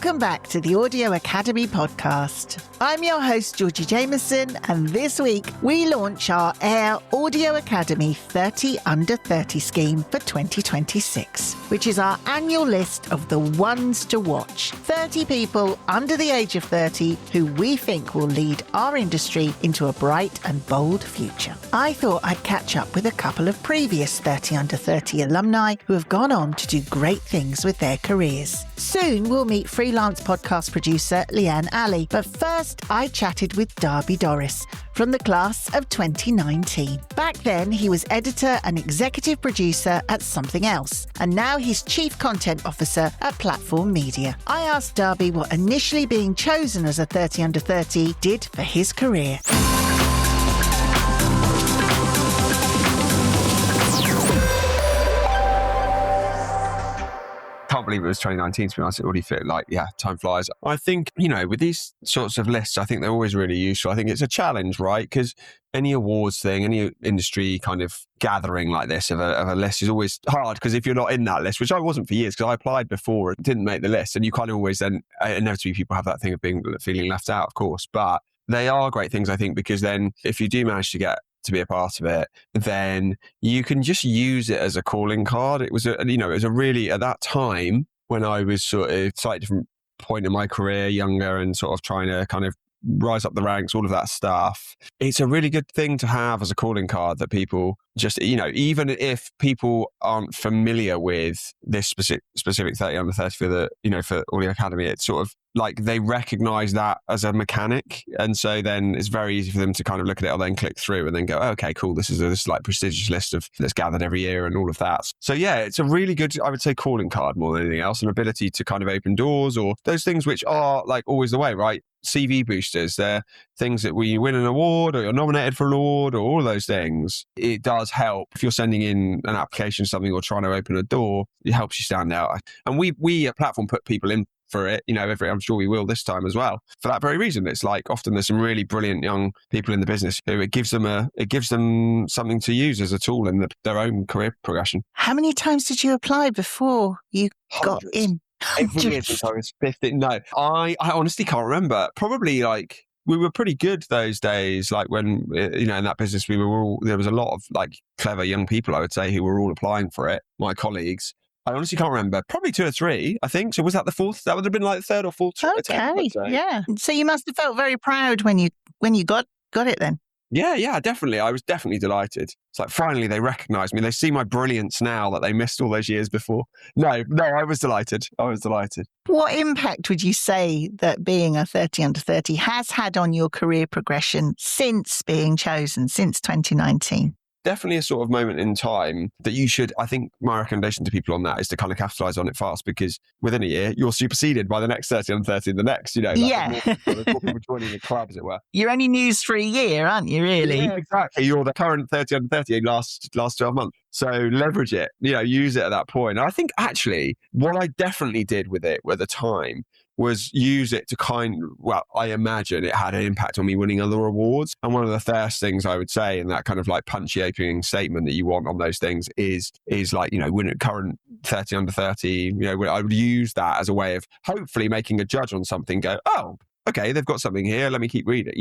Welcome back to the Audio Academy podcast. I'm your host, Georgie Jameson, and this week we launch our Aiir Audio Academy 30 Under 30 scheme for 2026, which is our annual list of the ones to watch. 30 people under the age of 30 who we think will lead our industry into a bright and bold future. I thought I'd catch up with a couple of previous 30 Under 30 alumni who have gone on to do great things with their careers. Soon we'll meet freelance podcast producer Leanne Alie, but first I chatted with Darby Dorras from the class of 2019. Back then he was editor and executive producer at Something Else, and now he's chief content officer at Platform Media. I asked Darby what initially being chosen as a 30 Under 30 did for his career. Can't believe it was 2019, to be honest. It already felt like, yeah, time flies. I think, with these sorts of lists, I think they're always really useful. I think it's a challenge, right? Because any awards thing, any industry kind of gathering like this of a list is always hard, because if you're not in that list, which I wasn't for years, because I applied before and didn't make the list, and you kind of always then, inevitably people have that thing of feeling left out, of course. But they are great things, I think, because then if you do manage to get to be a part of it, then you can just use it as a calling card. It was a really, at that time when I was sort of slightly different point in my career, younger and sort of trying to kind of rise up the ranks, all of that stuff. It's a really good thing to have as a calling card that people just, even if people aren't familiar with this specific 30 Under 30 for Audio Academy, it's sort of like they recognize that as a mechanic. And so then it's very easy for them to kind of look at it or then click through and then go, oh, okay, cool. This is this like prestigious list that's gathered every year and all of that. So yeah, it's a really good, I would say, calling card more than anything else, an ability to kind of open doors or those things which are like always the way, right? CV boosters, they're things that when you win an award or you're nominated for an award or all of those things, it does help. If you're sending in an application to something or trying to open a door, it helps you stand out. And we at Platform put people in for it, I'm sure we will this time as well. For that very reason, it's like often there's some really brilliant young people in the business who it gives them something to use as a tool in their own career progression. How many times did you apply before you got in? Every year since I was 15. No, I honestly can't remember. Probably like we were pretty good those days. Like when, in that business, there was a lot of like clever young people, I would say, who were all applying for it. My colleagues. I honestly can't remember. Probably 2 or 3, I think. So was that the fourth? That would have been like the third or fourth attempt. Okay, yeah. So you must have felt very proud when you got it then. Yeah, definitely. I was definitely delighted. It's like finally they recognise me. They see my brilliance now that they missed all those years before. No, I was delighted. What impact would you say that being a 30 Under 30 has had on your career progression since being chosen, since 2019? Definitely a sort of moment in time that you should, I think my recommendation to people on that is to kind of capitalise on it fast, because within a year, you're superseded by the next 30 Under 30 and the next, Yeah. More people joining the club, as it were. You're only news for a year, aren't you, really? Yeah, exactly. You're the current 30 Under 30 last 12 months. So leverage it, use it at that point. And I think actually what I definitely did with it at the time was use it to I imagine it had an impact on me winning other awards. And one of the first things I would say in that kind of like punchy opening statement that you want on those things is like, win at current 30 Under 30, I would use that as a way of hopefully making a judge on something go, oh, okay, they've got something here. Let me keep reading,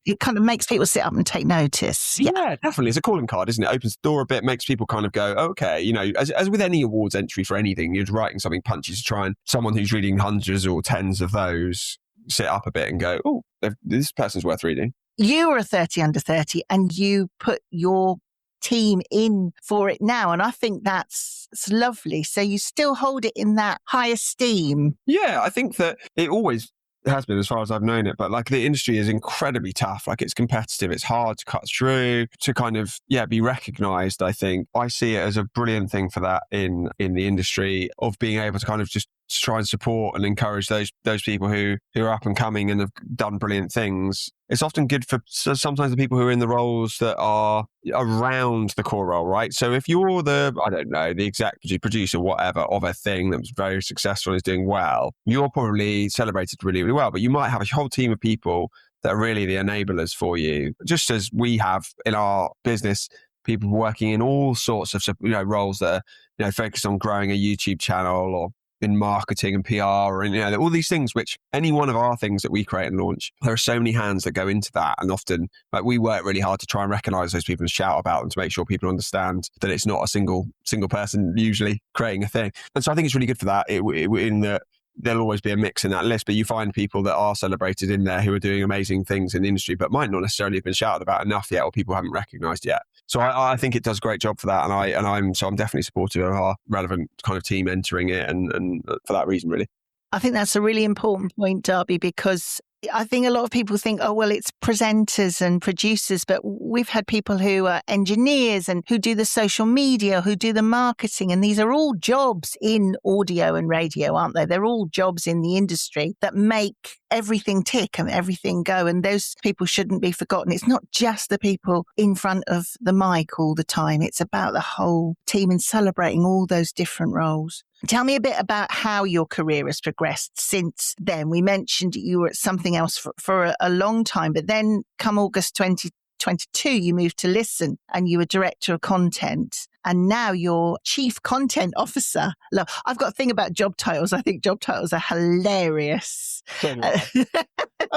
It kind of makes people sit up and take notice. Yeah, definitely. It's a calling card, isn't it? Opens the door a bit, makes people kind of go, okay, as with any awards entry for anything, you're writing something punchy to try and someone who's reading hundreds or tens of those sit up a bit and go, oh, this person's worth reading. You were a 30 Under 30 and you put your team in for it now. And I think that's lovely. So you still hold it in that high esteem. Yeah, I think that it always has been as far as I've known it, but like the industry is incredibly tough. Like it's competitive, it's hard to cut through, to kind of be recognized. I think I see it as a brilliant thing for that in the industry, of being able to kind of just try and support and encourage those people who are up and coming and have done brilliant things. It's often good for sometimes the people who are in the roles that are around the core role, right? So if you're the executive producer, whatever, of a thing that was very successful and is doing well, you're probably celebrated really, really well. But you might have a whole team of people that are really the enablers for you, just as we have in our business, people working in all sorts of roles that are focused on growing a YouTube channel or in marketing and PR and, all these things, which any one of our things that we create and launch, there are so many hands that go into that. And often we work really hard to try and recognize those people and shout about them to make sure people understand that it's not a single person usually creating a thing. And so I think it's really good for that in that there'll always be a mix in that list, but you find people that are celebrated in there who are doing amazing things in the industry, but might not necessarily have been shouted about enough yet, or people haven't recognized yet. So I think it does a great job for that. I'm definitely supportive of our relevant kind of team entering it. And for that reason, really. I think that's a really important point, Darby, because I think a lot of people think, oh, well, it's presenters and producers, but we've had people who are engineers and who do the social media, who do the marketing. And these are all jobs in audio and radio, aren't they? They're all jobs in the industry that make everything tick and everything go. And those people shouldn't be forgotten. It's not just the people in front of the mic all the time. It's about the whole team and celebrating all those different roles. Tell me a bit about how your career has progressed since then. We mentioned you were at something else for a long time, but then come August 2022, you moved to Listen and you were director of content. And now you're chief content officer. Look, I've got a thing about job titles. I think job titles are hilarious. I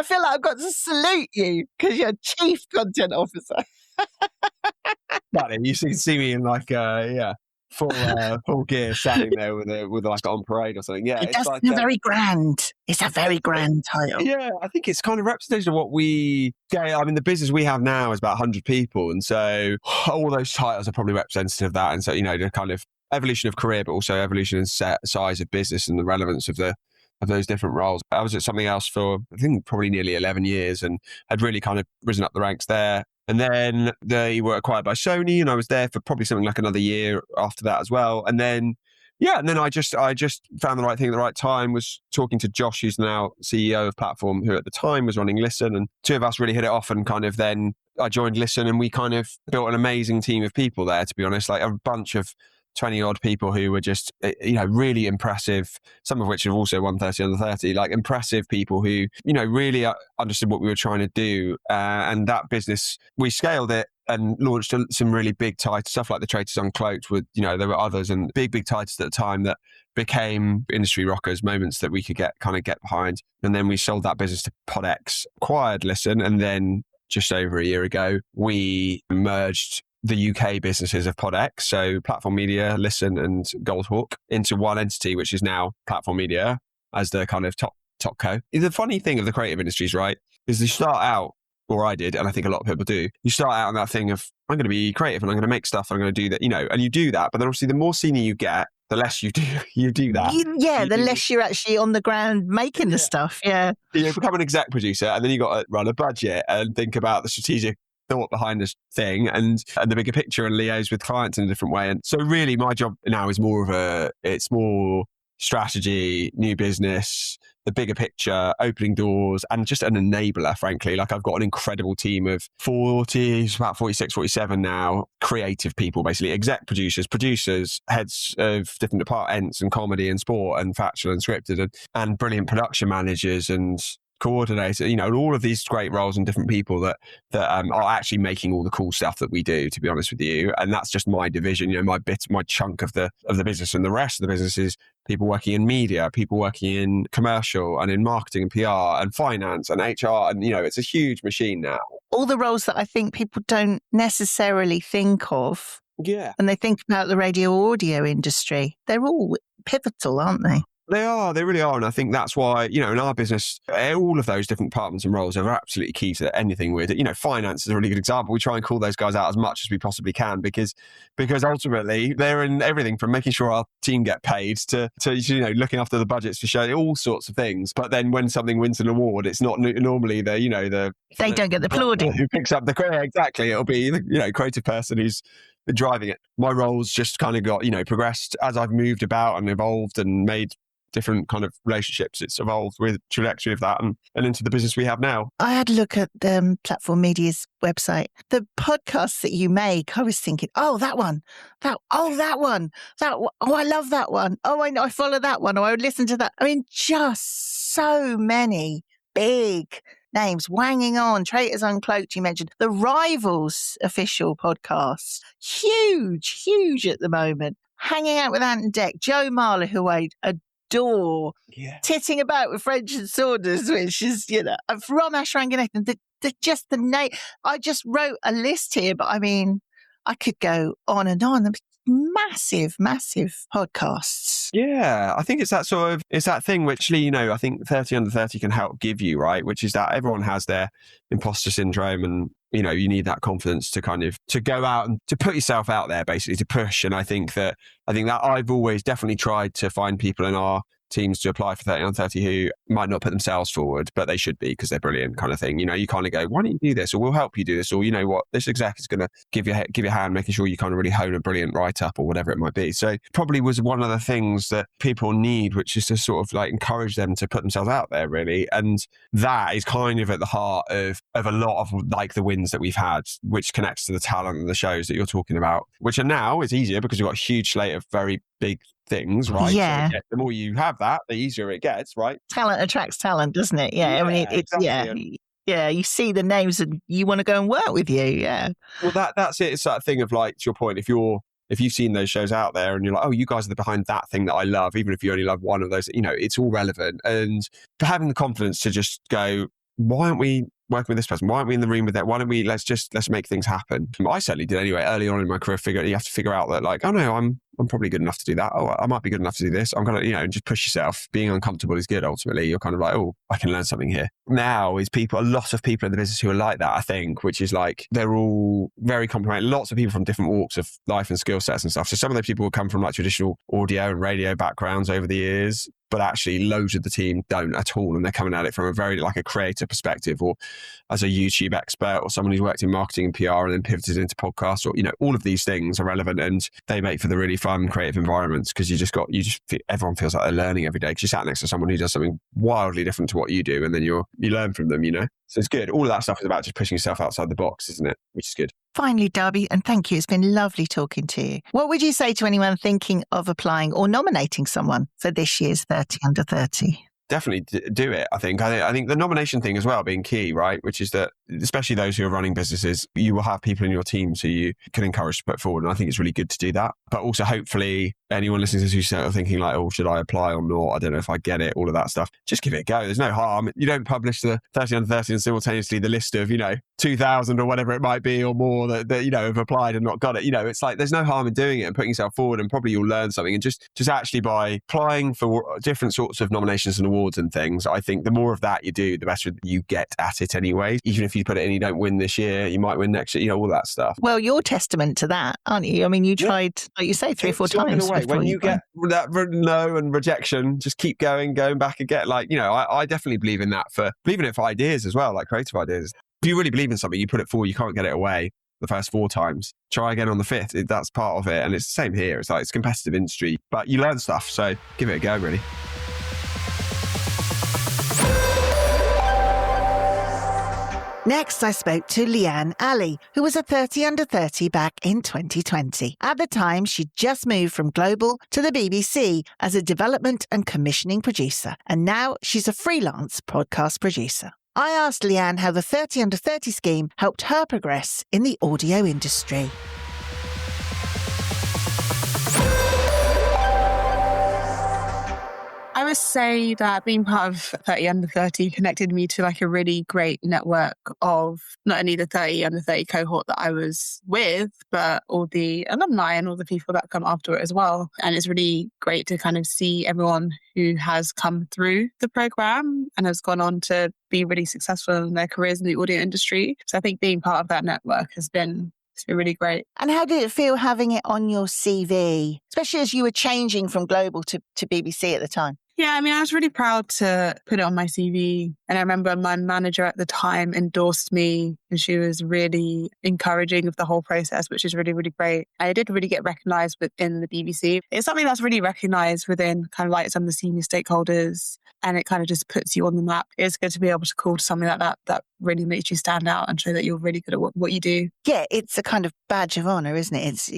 feel like I've got to salute you because you're chief content officer. You see me in full gear, standing there with like on parade or something. Yeah, it's very grand. It's a very grand title. Yeah, I think it's kind of representation of what we get. I mean, the business we have now is about 100 people, and so all those titles are probably representative of that. And so the kind of evolution of career, but also evolution in size of business and the relevance of those different roles. I was at something else for I think probably nearly 11 years, and had really kind of risen up the ranks there. And then they were acquired by Sony, and I was there for probably something like another year after that as well. And then, I just found the right thing at the right time, was talking to Josh, who's now CEO of Platform, who at the time was running Listen. And two of us really hit it off, and kind of then I joined Listen, and we kind of built an amazing team of people there, to be honest, like a bunch of 20 odd people who were just, really impressive, some of which have also won 30 under 30, like impressive people who, really understood what we were trying to do. And that business, we scaled it and launched some really big titles, stuff like The Traitors Uncloaked with, there were others and big titles at the time that became industry rockers, moments that we could get behind. And then we sold that business to PodX, acquired Listen, and then just over a year ago, we merged the UK businesses of PodX, so Platform Media, Listen and Goldhawk, into one entity, which is now Platform Media as the kind of top co. The funny thing of the creative industries, right, is you start out, or I did, and I think a lot of people do, you start out on that thing of, I'm going to be creative and I'm going to make stuff and I'm going to do that, and you do that, but then obviously the more senior you get, the less you do that. The less you're actually on the ground making the stuff. Yeah. You become an exec producer, and then you got to run a budget and think about the strategic thought behind this thing and the bigger picture and liaise with clients in a different way. And so really my job now is it's more strategy, new business, the bigger picture, opening doors, and just an enabler, frankly. Like I've got an incredible team of about 46, 47 now, creative people, basically, exec producers, heads of different departments and comedy and sport and factual and scripted and brilliant production managers and coordinator, all of these great roles and different people that are actually making all the cool stuff that we do, to be honest with you. And that's just my division, my chunk of the business. And the rest of the business is people working in media, people working in commercial and in marketing and PR and finance and HR. And, it's a huge machine now. All the roles that I think people don't necessarily think of. Yeah. And they think about the radio audio industry. They're all pivotal, aren't they? They really are. And I think that's why, in our business, all of those different departments and roles are absolutely key to anything with it. Finance is a really good example. We try and call those guys out as much as we possibly can because ultimately they're in everything from making sure our team get paid to looking after the budgets for show, all sorts of things. But then when something wins an award, it's not normally they don't get the applauding. Who picks up the credit. Exactly. It'll be the creative person who's driving it. My roles just kind of got, progressed as I've moved about and evolved and made different kind of relationships. It's evolved with trajectory of that and into the business we have now. I had a look at Platform Media's website. The podcasts that you make, I was thinking, that one. I love that one. Oh, I know, I follow that one. Or I would listen to that. I mean, just so many big names wanging on. Traitors Uncloaked, you mentioned. The Rivals official podcast. Huge at the moment. Hanging Out with Ant and Dec. Joe Marler, who I adore titting about with French and Saunders, which is, from Ashranganathan, just the name. I just wrote a list here, but I mean, I could go on and on. Massive, massive podcasts. Yeah, I think it's that thing which, I think 30 under 30 can help give you, right? Which is that everyone has their imposter syndrome, and you need that confidence to kind of to go out and to put yourself out there, basically to push. And I think that I've always definitely tried to find people in our teams to apply for 30 on 30 who might not put themselves forward, but they should be because they're brilliant, kind of thing. You kind of go, why don't you do this? Or we'll help you do this. Or you know what, this exec is going to give you a hand, making sure you kind of really hone a brilliant write-up or whatever it might be. So probably was one of the things that people need, which is to sort of like encourage them to put themselves out there, really. And that is kind of at the heart of a lot of like the wins that we've had, which connects to the talent and the shows that you're talking about, which are now is easier because we've got a huge slate of very big things, right? Yeah. So the more you have that, the easier it gets, right? Talent attracts talent, doesn't it? Yeah. I mean, it's exactly. Yeah. You see the names and you want to go and work with you. Yeah. Well, that's it. It's that thing of like, to your point, if you've seen those shows out there and you're like, oh, you guys are behind that thing that I love, even if you only love one of those, it's all relevant. And for having the confidence to just go, why aren't we working with this person? Why aren't we in the room with that? Why don't we, let's make things happen. I certainly did anyway. Early on in my career, you have to figure out that like, oh no, I'm probably good enough to do that. Oh, I might be good enough to do this. I'm going to, just push yourself. Being uncomfortable is good. Ultimately, you're kind of like, oh, I can learn something here. Now is a lot of people in the business who are like that, I think, which is like, they're all very complimentary. Lots of people from different walks of life and skill sets and stuff. So some of those people will come from like traditional audio and radio backgrounds over the years, but actually loads of the team don't at all. And they're coming at it from a very like a creator perspective, or as a YouTube expert, or someone who's worked in marketing and PR and then pivoted into podcasts, or, all of these things are relevant and they make for the really fun, creative environments because everyone feels like they're learning every day because you're sat next to someone who does something wildly different to what you do. And then you learn from them, So it's good. All of that stuff is about just pushing yourself outside the box, isn't it? Which is good. Finally, Darby, and thank you. It's been lovely talking to you. What would you say to anyone thinking of applying or nominating someone for this year's 30 under 30? Definitely do it, I think. I think the nomination thing as well being key, right? Which is that, especially those who are running businesses, you will have people in your team so you can encourage to put forward. And I think it's really good to do that. But also, hopefully, anyone listening to this who's sort of thinking like, oh, should I apply or not? I don't know if I get it, all of that stuff. Just give it a go. There's no harm. You don't publish the 30 under 30 and simultaneously the list of, 2,000 or whatever it might be or more that have applied and not got it. It's like there's no harm in doing it and putting yourself forward, and probably you'll learn something. And just actually by applying for different sorts of nominations and awards and things, I think the more of that you do, the better you get at it anyway. Even if you put it in, you don't win this year, you might win next year, all that stuff. Well, you're testament to that, aren't you? I mean, you tried, like you say, 3 or 4 times. When you get that no and rejection, just keep going back again. I definitely believe in that believe in it for ideas as well, like creative ideas. If you really believe in something, you put it forward, you can't get it away the first 4 times. Try again on the 5th. That's part of it. And it's the same here. It's like, it's a competitive industry, but you learn stuff. So give it a go, really. Next, I spoke to Leanne Alie, who was a 30 under 30 back in 2020. At the time, she'd just moved from Global to the BBC as a development and commissioning producer. And now she's a freelance podcast producer. I asked Leanne how the 30 under 30 scheme helped her progress in the audio industry. I would say that being part of 30 under 30 connected me to like a really great network of not only the 30 under 30 cohort that I was with, but all the alumni and all the people that come after it as well. And it's really great to kind of see everyone who has come through the program and has gone on to be really successful in their careers in the audio industry. So I think being part of that network has been really great. And how did it feel having it on your CV, especially as you were changing from Global to BBC at the time? Yeah, I mean, I was really proud to put it on my CV. And I remember my manager at the time endorsed me and she was really encouraging of the whole process, which is really, really great. I did really get recognised within the BBC. It's something that's really recognised within kind of like some of the senior stakeholders, and it kind of just puts you on the map. It's good to be able to call to something like that really makes you stand out and show that you're really good at what you do. Yeah, it's a kind of badge of honour, isn't it?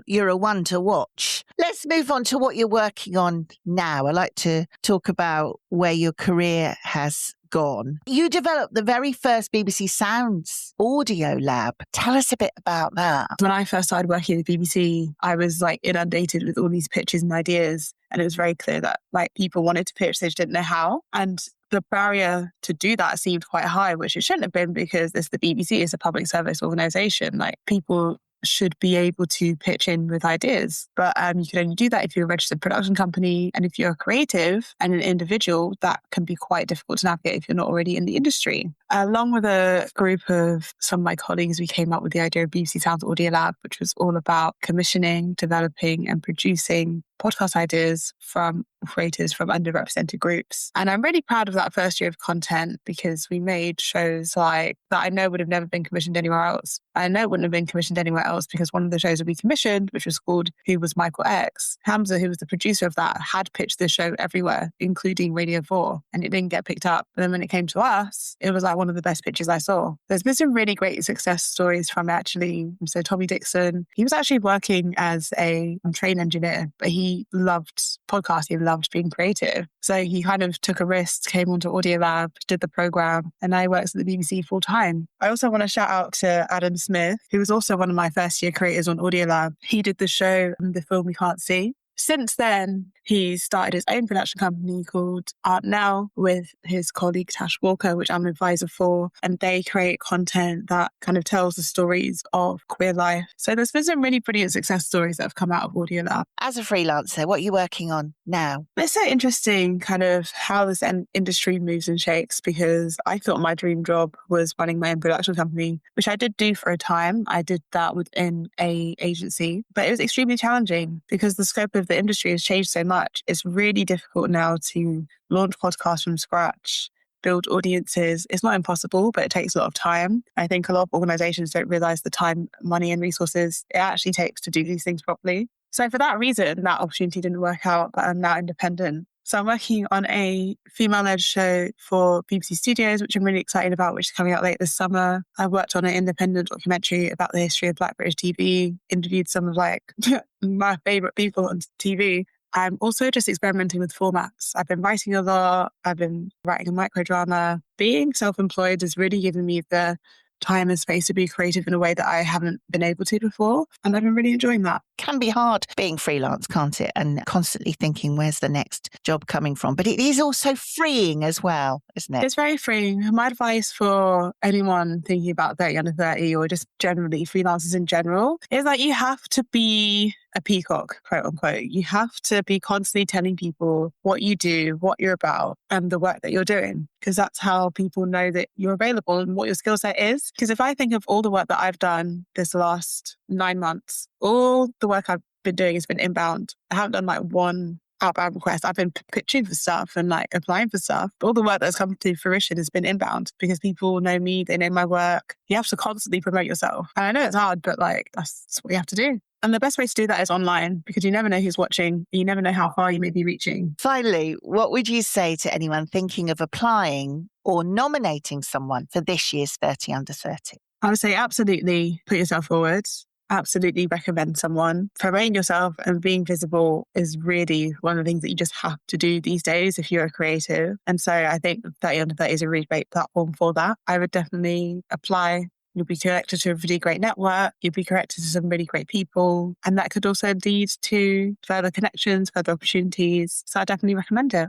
You're a one to watch. Let's move on to what you're working on now. I'd like to talk about where your career has gone. You developed the very first BBC Sounds audio lab. Tell us a bit about that. When I first started working at the BBC, I was like inundated with all these pitches and ideas. And it was very clear that like people wanted to pitch, they just didn't know how. And the barrier to do that seemed quite high, which it shouldn't have been because it's the BBC, it's a public service organisation. Like people should be able to pitch in with ideas. But you can only do that if you're a registered production company. And if you're a creative and an individual, that can be quite difficult to navigate if you're not already in the industry. Along with a group of some of my colleagues, we came up with the idea of BBC Sounds Audio Lab, which was all about commissioning, developing and producing podcast ideas from creators from underrepresented groups. And I'm really proud of that first year of content because we made shows like that I know would have never been commissioned anywhere else. I know it wouldn't have been commissioned anywhere else because one of the shows that we commissioned, which was called Who Was Michael X? Hamza, who was the producer of that, had pitched this show everywhere, including Radio 4, and it didn't get picked up. But then when it came to us, it was like one of the best pitches I saw. There's been some really great success stories from it, actually. So Tommy Dixon, he was actually working as a train engineer, but he loved podcasting, loved being creative. So he kind of took a risk, came onto Audio Lab, did the program, and now he works at the BBC full time. I also want to shout out to Adam Smith, who was also one of my first year creators on Audio Lab. He did the show, The Film We Can't See. Since then, he started his own production company called Art Now with his colleague Tash Walker, which I'm an advisor for. And they create content that kind of tells the stories of queer life. So there's been some really brilliant success stories that have come out of Audio Lab. As a freelancer, what are you working on now? It's so interesting kind of how this industry moves and shakes because I thought my dream job was running my own production company, which I did do for a time. I did that within an agency, but it was extremely challenging because the scope of the industry has changed so much. It's really difficult now to launch podcasts from scratch, build audiences. It's not impossible, but it takes a lot of time. I think a lot of organizations don't realize the time, money, and resources it actually takes to do these things properly. So for that reason, that opportunity didn't work out, but I'm now independent. So I'm working on a female-led show for BBC Studios, which I'm really excited about, which is coming out late this summer. I worked on an independent documentary about the history of Black British TV, interviewed some of like my favorite people on TV. I'm also just experimenting with formats. I've been writing a lot. I've been writing a microdrama. Being self-employed has really given me the time and space to be creative in a way that I haven't been able to before. And I've been really enjoying that. Can be hard being freelance, can't it? And constantly thinking, where's the next job coming from? But it is also freeing as well, isn't it? It's very freeing. My advice for anyone thinking about 30 under 30 or just generally freelancers in general is that you have to be a peacock, quote unquote. You have to be constantly telling people what you do, what you're about, and the work that you're doing, because that's how people know that you're available and what your skill set is. Because if I think of all the work that I've done this last 9 months, all the work I've been doing has been inbound. I haven't done like one outbound request. I've been pitching for stuff and like applying for stuff. But all the work that's come to fruition has been inbound because people know me, they know my work. You have to constantly promote yourself. And I know it's hard, but like that's what you have to do. And the best way to do that is online because you never know who's watching. You never know how far you may be reaching. Finally, what would you say to anyone thinking of applying or nominating someone for this year's 30 under 30? I would say absolutely put yourself forward. Absolutely recommend someone. Promoting yourself and being visible is really one of the things that you just have to do these days if you're a creative. And so I think 30 under 30 is a really great platform for that. I would definitely apply. You'll be connected to a really great network. You'll be connected to some really great people. And that could also lead to further connections, further opportunities. So I definitely recommend it.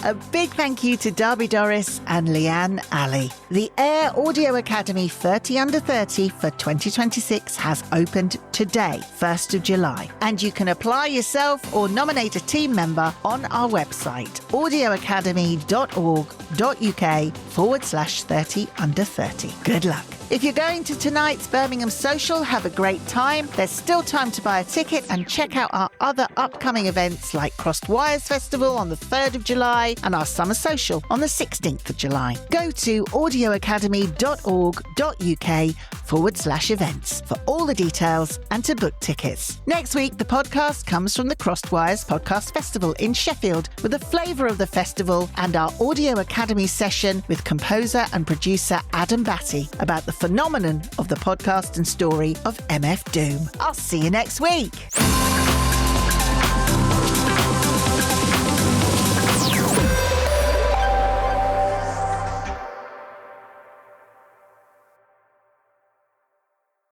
A big thank you to Darby Dorras and Leanne Alie. The Aiir Audio Academy 30 under 30 for 2026 has opened today, 1st of July. And you can apply yourself or nominate a team member on our website, audioacademy.org.uk/30 under 30. Good luck. If you're going to tonight's Birmingham Social, have a great time. There's still time to buy a ticket and check out our other upcoming events like Crossed Wires Festival on the 3rd of July and our Summer Social on the 16th of July. Go to audioacademy.org.uk/events for all the details and to book tickets. Next week, the podcast comes from the Crossed Wires Podcast Festival in Sheffield with a flavour of the festival and our Audio Academy session with composer and producer Adam Batty about the phenomenon of the podcast and story of MF Doom. I'll see you next week.